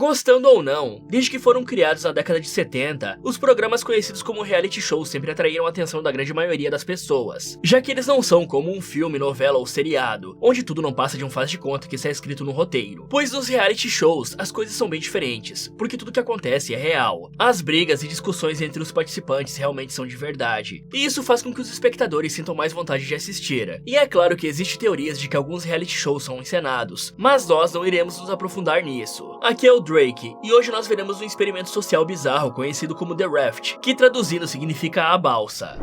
Gostando ou não, desde que foram criados na década de 70, os programas conhecidos como reality shows sempre atraíram a atenção da grande maioria das pessoas, já que eles não são como um filme, novela ou seriado, onde tudo não passa de um faz de conta que está escrito no roteiro. Pois nos reality shows, as coisas são bem diferentes, porque tudo que acontece é real. As brigas e discussões entre os participantes realmente são de verdade, e isso faz com que os espectadores sintam mais vontade de assistir. E é claro que existe teorias de que alguns reality shows são encenados, mas nós não iremos nos aprofundar nisso. Aqui é o Drake, e hoje nós veremos um experimento social bizarro conhecido como The Raft, que traduzindo significa a balsa.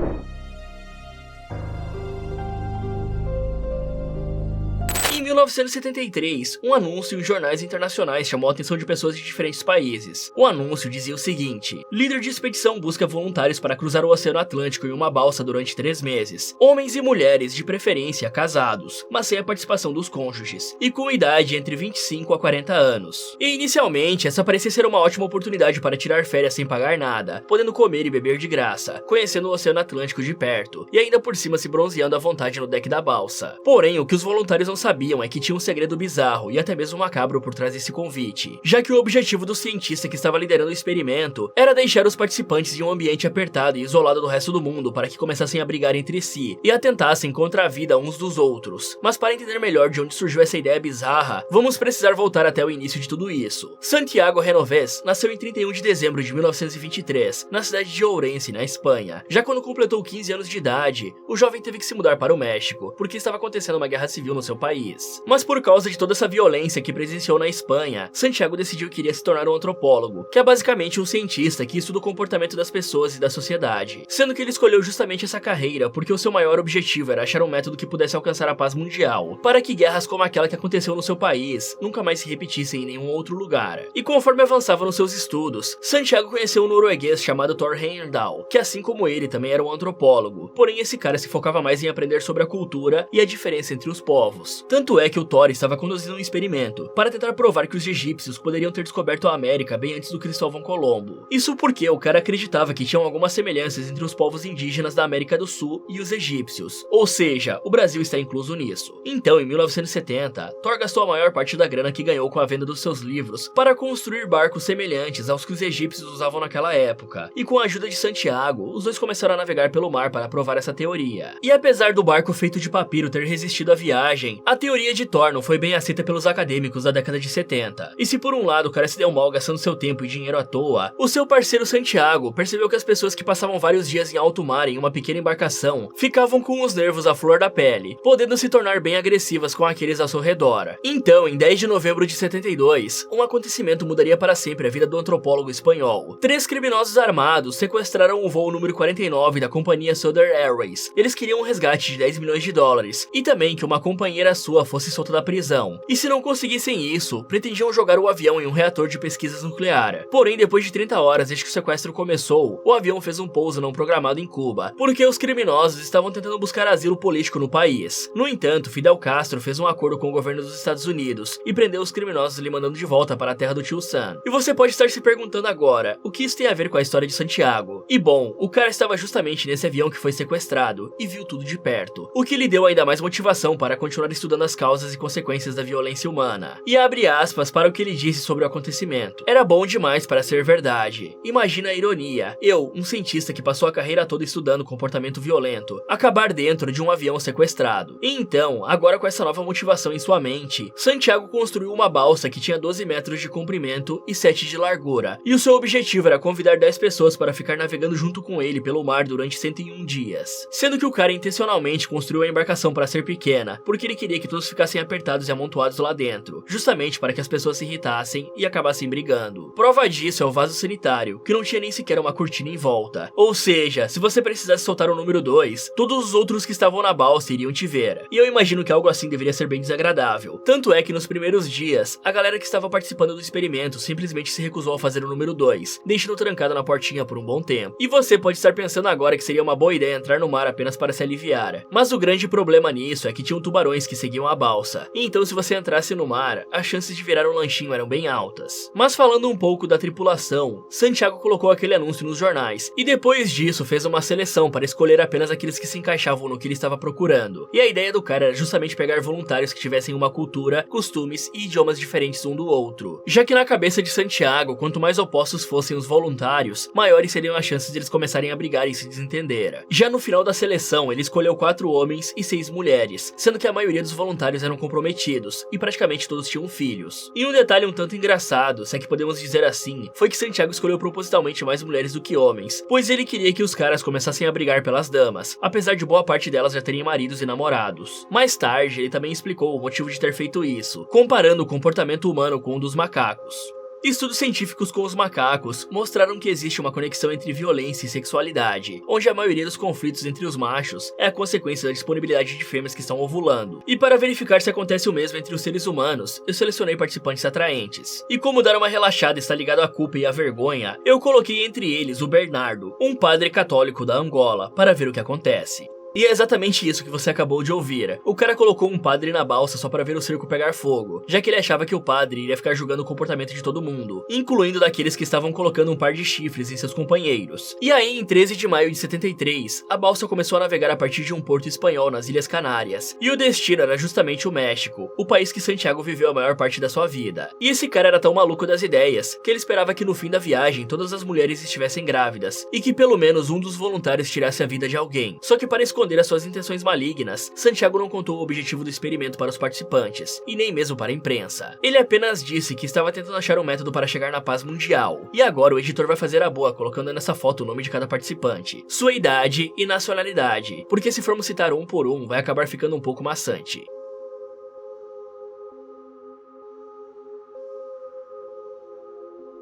Em 1973, um anúncio em jornais internacionais chamou a atenção de pessoas de diferentes países. O anúncio dizia o seguinte: líder de expedição busca voluntários para cruzar o Oceano Atlântico em uma balsa durante 3 meses. Homens e mulheres, de preferência casados, mas sem a participação dos cônjuges, e com idade entre 25 a 40 anos. E inicialmente, essa parecia ser uma ótima oportunidade para tirar férias sem pagar nada, podendo comer e beber de graça, conhecendo o Oceano Atlântico de perto, e ainda por cima se bronzeando à vontade no deck da balsa. Porém, o que os voluntários não sabiam é que tinha um segredo bizarro e até mesmo macabro por trás desse convite, já que o objetivo do cientista que estava liderando o experimento era deixar os participantes em um ambiente apertado e isolado do resto do mundo para que começassem a brigar entre si e atentassem contra a vida uns dos outros. Mas para entender melhor de onde surgiu essa ideia bizarra, vamos precisar voltar até o início de tudo isso. Santiago Genovés nasceu em 31 de dezembro de 1923, na cidade de Ourense, na Espanha. Já quando completou 15 anos de idade, o jovem teve que se mudar para o México, porque estava acontecendo uma guerra civil no seu país. Mas por causa de toda essa violência que presenciou na Espanha, Santiago decidiu que queria se tornar um antropólogo, que é basicamente um cientista que estuda o comportamento das pessoas e da sociedade, sendo que ele escolheu justamente essa carreira porque o seu maior objetivo era achar um método que pudesse alcançar a paz mundial, para que guerras como aquela que aconteceu no seu país nunca mais se repetissem em nenhum outro lugar. E conforme avançava nos seus estudos, Santiago conheceu um norueguês chamado Thor Heyerdahl, que assim como ele também era um antropólogo, porém esse cara se focava mais em aprender sobre a cultura e a diferença entre os povos. Tanto é que o Thor estava conduzindo um experimento para tentar provar que os egípcios poderiam ter descoberto a América bem antes do Cristóvão Colombo. Isso porque o cara acreditava que tinham algumas semelhanças entre os povos indígenas da América do Sul e os egípcios, ou seja, o Brasil está incluso nisso. Então, em 1970, Thor gastou a maior parte da grana que ganhou com a venda dos seus livros para construir barcos semelhantes aos que os egípcios usavam naquela época, e com a ajuda de Santiago, os dois começaram a navegar pelo mar para provar essa teoria. E apesar do barco feito de papiro ter resistido à viagem, a teoria de Thor não foi bem aceita pelos acadêmicos da década de 70. E se por um lado o cara se deu mal gastando seu tempo e dinheiro à toa, o seu parceiro Santiago percebeu que as pessoas que passavam vários dias em alto mar em uma pequena embarcação ficavam com os nervos à flor da pele, podendo se tornar bem agressivas com aqueles ao seu redor. Então, em 10 de novembro de 72, um acontecimento mudaria para sempre a vida do antropólogo espanhol. 3 criminosos armados sequestraram o voo número 49 da companhia Southern Airways. Eles queriam um resgate de 10 milhões de dólares e também que uma companheira sua fosse solta da prisão. E se não conseguissem isso, pretendiam jogar o avião em um reator de pesquisas nuclear. Porém, depois de 30 horas desde que o sequestro começou, o avião fez um pouso não programado em Cuba, porque os criminosos estavam tentando buscar asilo político no país. No entanto, Fidel Castro fez um acordo com o governo dos Estados Unidos e prendeu os criminosos lhe mandando de volta para a terra do tio Sam. E você pode estar se perguntando agora, o que isso tem a ver com a história de Santiago? E bom, o cara estava justamente nesse avião que foi sequestrado e viu tudo de perto, o que lhe deu ainda mais motivação para continuar estudando as causas e consequências da violência humana. E abre aspas para o que ele disse sobre o acontecimento: era bom demais para ser verdade. Imagina a ironia. Eu, um cientista que passou a carreira toda estudando comportamento violento, acabar dentro de um avião sequestrado. E então, agora com essa nova motivação em sua mente, Santiago construiu uma balsa que tinha 12 metros de comprimento e 7 de largura. E o seu objetivo era convidar 10 pessoas para ficar navegando junto com ele pelo mar durante 101 dias. Sendo que o cara intencionalmente construiu a embarcação para ser pequena, porque ele queria que todos ficassem apertados e amontoados lá dentro, justamente para que as pessoas se irritassem e acabassem brigando. Prova disso é o vaso sanitário, que não tinha nem sequer uma cortina em volta. Ou seja, se você precisasse soltar o número 2, todos os outros que estavam na balsa iriam te ver. E eu imagino que algo assim deveria ser bem desagradável. Tanto é que nos primeiros dias, a galera que estava participando do experimento simplesmente se recusou a fazer o número 2, deixando trancado na portinha por um bom tempo. E você pode estar pensando agora que seria uma boa ideia entrar no mar apenas para se aliviar. Mas o grande problema nisso é que tinham tubarões que seguiam a balsa, e então se você entrasse no mar, as chances de virar um lanchinho eram bem altas. Mas falando um pouco da tripulação, Santiago colocou aquele anúncio nos jornais, e depois disso fez uma seleção para escolher apenas aqueles que se encaixavam no que ele estava procurando. E a ideia do cara era justamente pegar voluntários que tivessem uma cultura, costumes e idiomas diferentes um do outro, já que na cabeça de Santiago, quanto mais opostos fossem os voluntários, maiores seriam as chances de eles começarem a brigar e se desentender. Já no final da seleção, ele escolheu 4 homens e 6 mulheres, sendo que a maioria dos voluntários eram comprometidos, e praticamente todos tinham filhos. E um detalhe um tanto engraçado, se é que podemos dizer assim, foi que Santiago escolheu propositalmente mais mulheres do que homens, pois ele queria que os caras começassem a brigar pelas damas, apesar de boa parte delas já terem maridos e namorados. Mais tarde, ele também explicou o motivo de ter feito isso, comparando o comportamento humano com o dos macacos. Estudos científicos com os macacos mostraram que existe uma conexão entre violência e sexualidade, onde a maioria dos conflitos entre os machos é a consequência da disponibilidade de fêmeas que estão ovulando. E para verificar se acontece o mesmo entre os seres humanos, eu selecionei participantes atraentes. E como dar uma relaxada está ligado à culpa e à vergonha, eu coloquei entre eles o Bernardo, um padre católico da Angola, para ver o que acontece. E é exatamente isso que você acabou de ouvir. O cara colocou um padre na balsa só para ver o circo pegar fogo, já que ele achava que o padre iria ficar julgando o comportamento de todo mundo, incluindo daqueles que estavam colocando um par de chifres em seus companheiros. E aí, em 13 de maio de 73, a balsa começou a navegar a partir de um porto espanhol nas Ilhas Canárias, e o destino era justamente o México, o país que Santiago viveu a maior parte da sua vida. E esse cara era tão maluco das ideias, que ele esperava que no fim da viagem todas as mulheres estivessem grávidas, e que pelo menos um dos voluntários tirasse a vida de alguém. Só que para esconder as suas intenções malignas, Santiago não contou o objetivo do experimento para os participantes, e nem mesmo para a imprensa. Ele apenas disse que estava tentando achar um método para chegar na paz mundial. E agora o editor vai fazer a boa colocando nessa foto o nome de cada participante, sua idade e nacionalidade, porque se formos citar um por um, vai acabar ficando um pouco maçante.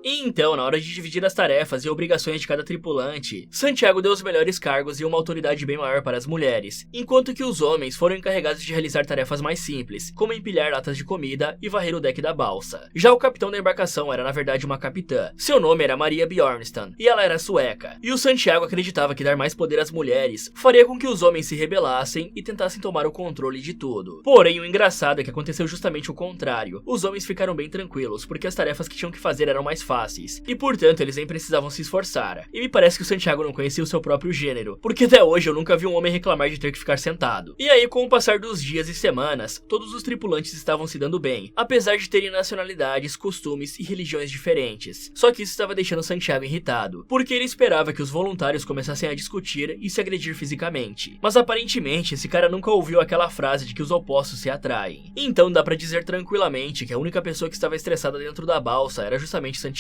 E então, na hora de dividir as tarefas e obrigações de cada tripulante, Santiago deu os melhores cargos e uma autoridade bem maior para as mulheres, enquanto que os homens foram encarregados de realizar tarefas mais simples, como empilhar latas de comida e varrer o deck da balsa. Já o capitão da embarcação era na verdade uma capitã. Seu nome era Maria Bjornstam, e ela era sueca. E o Santiago acreditava que dar mais poder às mulheres faria com que os homens se rebelassem e tentassem tomar o controle de tudo. Porém, o engraçado é que aconteceu justamente o contrário. Os homens ficaram bem tranquilos, porque as tarefas que tinham que fazer eram mais fáceis, e portanto eles nem precisavam se esforçar. E me parece que o Santiago não conhecia o seu próprio gênero, porque até hoje eu nunca vi um homem reclamar de ter que ficar sentado. E aí, com o passar dos dias e semanas, todos os tripulantes estavam se dando bem, apesar de terem nacionalidades, costumes e religiões diferentes. Só que isso estava deixando Santiago irritado, porque ele esperava que os voluntários começassem a discutir e se agredir fisicamente. Mas aparentemente esse cara nunca ouviu aquela frase de que os opostos se atraem. Então dá pra dizer tranquilamente que a única pessoa que estava estressada dentro da balsa era justamente Santiago,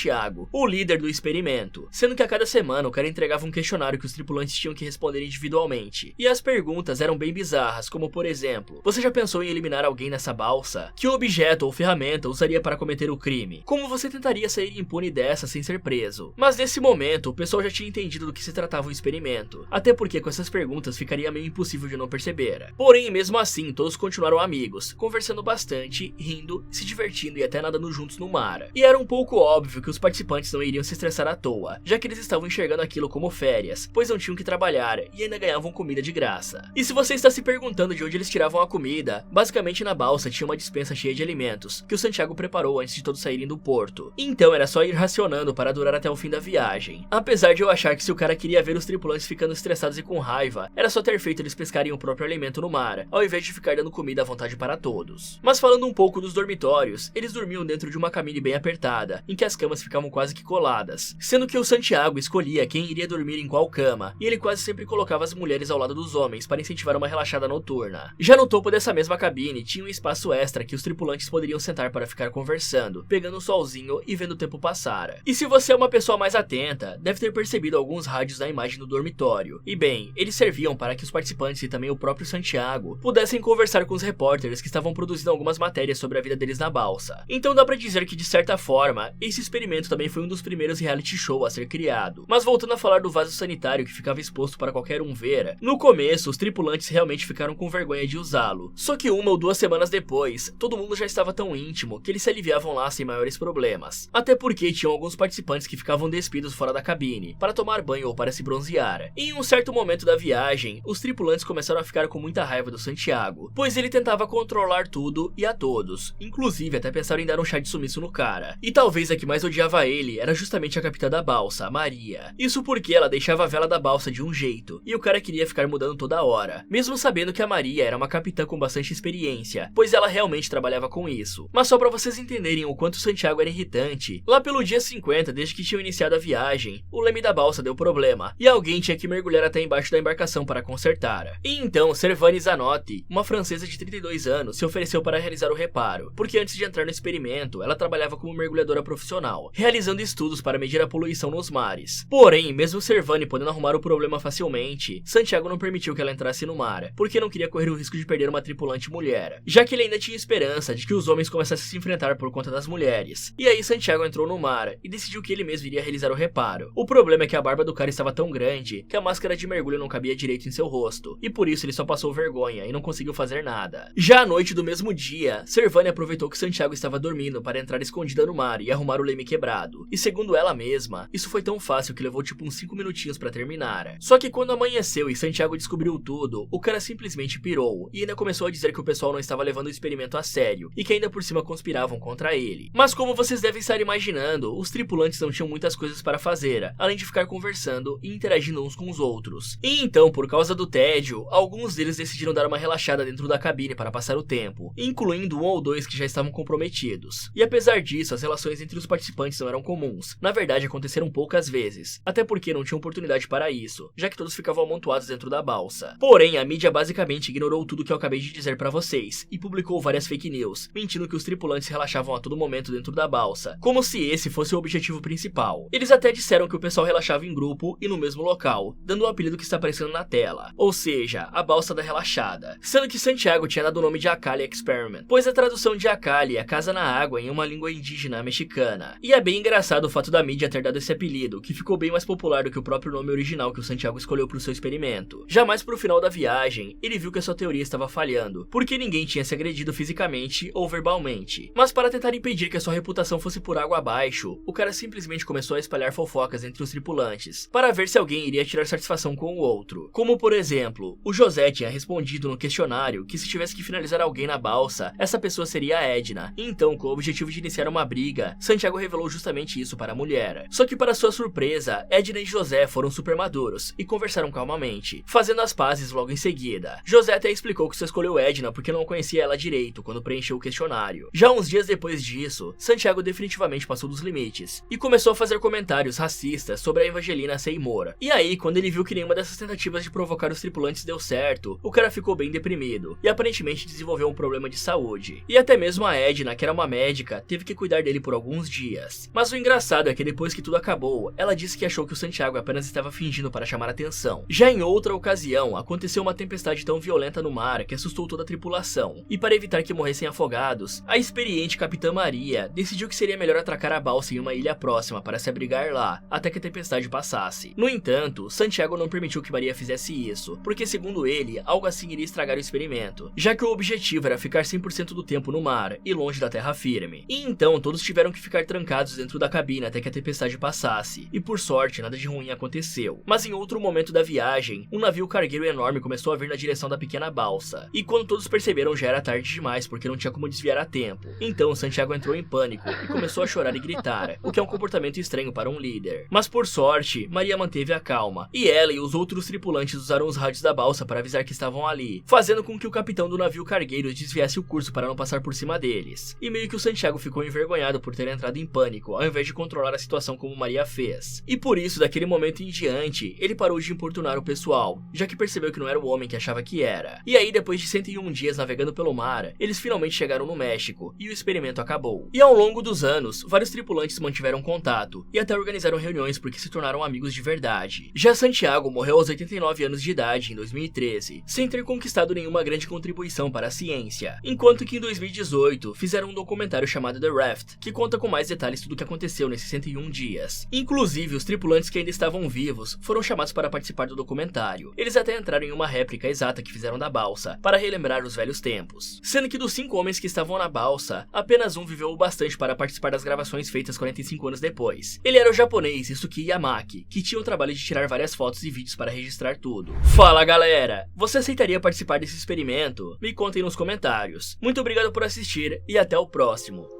o líder do experimento, sendo que a cada semana o cara entregava um questionário que os tripulantes tinham que responder individualmente. E as perguntas eram bem bizarras, como por exemplo: você já pensou em eliminar alguém nessa balsa? Que objeto ou ferramenta usaria para cometer o crime? Como você tentaria sair impune dessa sem ser preso? Mas nesse momento, o pessoal já tinha entendido do que se tratava o experimento, até porque com essas perguntas ficaria meio impossível de não perceber. Porém, mesmo assim, todos continuaram amigos, conversando bastante, rindo, se divertindo e até nadando juntos no mar. E era um pouco óbvio que os participantes não iriam se estressar à toa, já que eles estavam enxergando aquilo como férias, pois não tinham que trabalhar e ainda ganhavam comida de graça. E se você está se perguntando de onde eles tiravam a comida, basicamente na balsa tinha uma despensa cheia de alimentos, que o Santiago preparou antes de todos saírem do porto. Então era só ir racionando para durar até o fim da viagem. Apesar de eu achar que se o cara queria ver os tripulantes ficando estressados e com raiva, era só ter feito eles pescarem o próprio alimento no mar, ao invés de ficar dando comida à vontade para todos. Mas falando um pouco dos dormitórios, eles dormiam dentro de uma cabine bem apertada, em que as camas ficavam quase que coladas, sendo que o Santiago escolhia quem iria dormir em qual cama, e ele quase sempre colocava as mulheres ao lado dos homens para incentivar uma relaxada noturna. Já no topo dessa mesma cabine tinha um espaço extra que os tripulantes poderiam sentar para ficar conversando, pegando um solzinho e vendo o tempo passar. E se você é uma pessoa mais atenta, deve ter percebido alguns rádios na imagem do dormitório. E bem, eles serviam para que os participantes e também o próprio Santiago pudessem conversar com os repórteres que estavam produzindo algumas matérias sobre a vida deles na balsa. Então dá pra dizer que de certa forma, esse experimento experimento também foi um dos primeiros reality show a ser criado. Mas voltando a falar do vaso sanitário que ficava exposto para qualquer um ver, no começo os tripulantes realmente ficaram com vergonha de usá-lo. Só que 1 ou 2 semanas depois, todo mundo já estava tão íntimo que eles se aliviavam lá sem maiores problemas. Até porque tinham alguns participantes que ficavam despidos fora da cabine, para tomar banho ou para se bronzear. E em um certo momento da viagem, os tripulantes começaram a ficar com muita raiva do Santiago, pois ele tentava controlar tudo e a todos, inclusive até pensaram em dar um chá de sumiço no cara. E talvez a que mais odiava ele era justamente a capitã da balsa, a Maria. Isso porque ela deixava a vela da balsa de um jeito, e o cara queria ficar mudando toda hora, mesmo sabendo que a Maria era uma capitã com bastante experiência, pois ela realmente trabalhava com isso. Mas só pra vocês entenderem o quanto o Santiago era irritante, lá pelo dia 50, desde que tinham iniciado a viagem, o leme da balsa deu problema, e alguém tinha que mergulhar até embaixo da embarcação para consertar. E então, Servane Zanotti, uma francesa de 32 anos, se ofereceu para realizar o reparo, porque antes de entrar no experimento, ela trabalhava como mergulhadora profissional, realizando estudos para medir a poluição nos mares. Porém, mesmo Servane podendo arrumar o problema facilmente, Santiago não permitiu que ela entrasse no mar, porque não queria correr o risco de perder uma tripulante mulher, já que ele ainda tinha esperança de que os homens começassem a se enfrentar por conta das mulheres. E aí Santiago entrou no mar e decidiu que ele mesmo iria realizar o reparo. O problema é que a barba do cara estava tão grande que a máscara de mergulho não cabia direito em seu rosto, e por isso ele só passou vergonha e não conseguiu fazer nada. Já à noite do mesmo dia, Servane aproveitou que Santiago estava dormindo para entrar escondida no mar e arrumar o leme quebrado. E segundo ela mesma, isso foi tão fácil que levou tipo uns 5 minutinhos para terminar. Só que quando amanheceu e Santiago descobriu tudo, o cara simplesmente pirou e ainda começou a dizer que o pessoal não estava levando o experimento a sério e que ainda por cima conspiravam contra ele. Mas como vocês devem estar imaginando, os tripulantes não tinham muitas coisas para fazer, além de ficar conversando e interagindo uns com os outros. E então, por causa do tédio, alguns deles decidiram dar uma relaxada dentro da cabine para passar o tempo, incluindo 1 ou 2 que já estavam comprometidos. E apesar disso, as relações entre os participantes não eram comuns. Na verdade, aconteceram poucas vezes, até porque não tinham oportunidade para isso, já que todos ficavam amontoados dentro da balsa. Porém, a mídia basicamente ignorou tudo que eu acabei de dizer para vocês e publicou várias fake news, mentindo que os tripulantes relaxavam a todo momento dentro da balsa, como se esse fosse o objetivo principal. Eles até disseram que o pessoal relaxava em grupo e no mesmo local, dando o apelido que está aparecendo na tela, ou seja, a balsa da relaxada, sendo que Santiago tinha dado o nome de Acali Experiment, pois a tradução de Acali é casa na água em uma língua indígena mexicana. E é bem engraçado o fato da mídia ter dado esse apelido, que ficou bem mais popular do que o próprio nome original que o Santiago escolheu para o seu experimento. Já mais pro final da viagem, ele viu que a sua teoria estava falhando, porque ninguém tinha se agredido fisicamente ou verbalmente. Mas para tentar impedir que a sua reputação fosse por água abaixo, o cara simplesmente começou a espalhar fofocas entre os tripulantes, para ver se alguém iria tirar satisfação com o outro. Como por exemplo, o José tinha respondido no questionário que se tivesse que finalizar alguém na balsa, essa pessoa seria a Edna. Então, com o objetivo de iniciar uma briga, Santiago revelou justamente isso para a mulher. Só que para sua surpresa, Edna e José foram super maduros e conversaram calmamente, fazendo as pazes logo em seguida. José até explicou que só escolheu Edna porque não conhecia ela direito quando preencheu o questionário. Já uns dias depois disso, Santiago definitivamente passou dos limites e começou a fazer comentários racistas sobre a Evangelina Seymour. E aí, quando ele viu que nenhuma dessas tentativas de provocar os tripulantes deu certo, o cara ficou bem deprimido e aparentemente desenvolveu um problema de saúde. E até mesmo a Edna, que era uma médica, teve que cuidar dele por alguns dias. Mas o engraçado é que depois que tudo acabou, ela disse que achou que o Santiago apenas estava fingindo para chamar atenção. Já em outra ocasião, aconteceu uma tempestade tão violenta no mar que assustou toda a tripulação. E para evitar que morressem afogados, a experiente Capitã Maria decidiu que seria melhor atracar a balsa em uma ilha próxima para se abrigar lá, até que a tempestade passasse. No entanto, Santiago não permitiu que Maria fizesse isso, porque segundo ele, algo assim iria estragar o experimento, já que o objetivo era ficar 100% do tempo no mar e longe da terra firme. E então todos tiveram que ficar trancados dentro da cabine até que a tempestade passasse, e por sorte nada de ruim aconteceu. Mas em outro momento da viagem, um navio cargueiro enorme começou a vir na direção da pequena balsa, e quando todos perceberam já era tarde demais porque não tinha como desviar a tempo. Então Santiago entrou em pânico e começou a chorar e gritar, o que é um comportamento estranho para um líder. Mas por sorte, Maria manteve a calma, e ela e os outros tripulantes usaram os rádios da balsa para avisar que estavam ali, fazendo com que o capitão do navio cargueiro desviasse o curso para não passar por cima deles. E meio que o Santiago ficou envergonhado por ter entrado em pânico, ao invés de controlar a situação como Maria fez. E por isso, daquele momento em diante, ele parou de importunar o pessoal, já que percebeu que não era o homem que achava que era. E aí, depois de 101 dias navegando pelo mar, eles finalmente chegaram no México, e o experimento acabou. E ao longo dos anos, vários tripulantes mantiveram contato, e até organizaram reuniões porque se tornaram amigos de verdade. Já Santiago morreu aos 89 anos de idade em 2013, sem ter conquistado nenhuma grande contribuição para a ciência, enquanto que em 2018 fizeram um documentário chamado The Raft, que conta com mais detalhes detalhes tudo o que aconteceu nesses 101 dias. Inclusive, os tripulantes que ainda estavam vivos foram chamados para participar do documentário. Eles até entraram em uma réplica exata que fizeram da balsa, para relembrar os velhos tempos. Sendo que dos 5 homens que estavam na balsa, apenas um viveu o bastante para participar das gravações feitas 45 anos depois. Ele era o japonês Isuki Yamaki, que tinha o trabalho de tirar várias fotos e vídeos para registrar tudo. Fala galera! Você aceitaria participar desse experimento? Me contem nos comentários. Muito obrigado por assistir e até o próximo.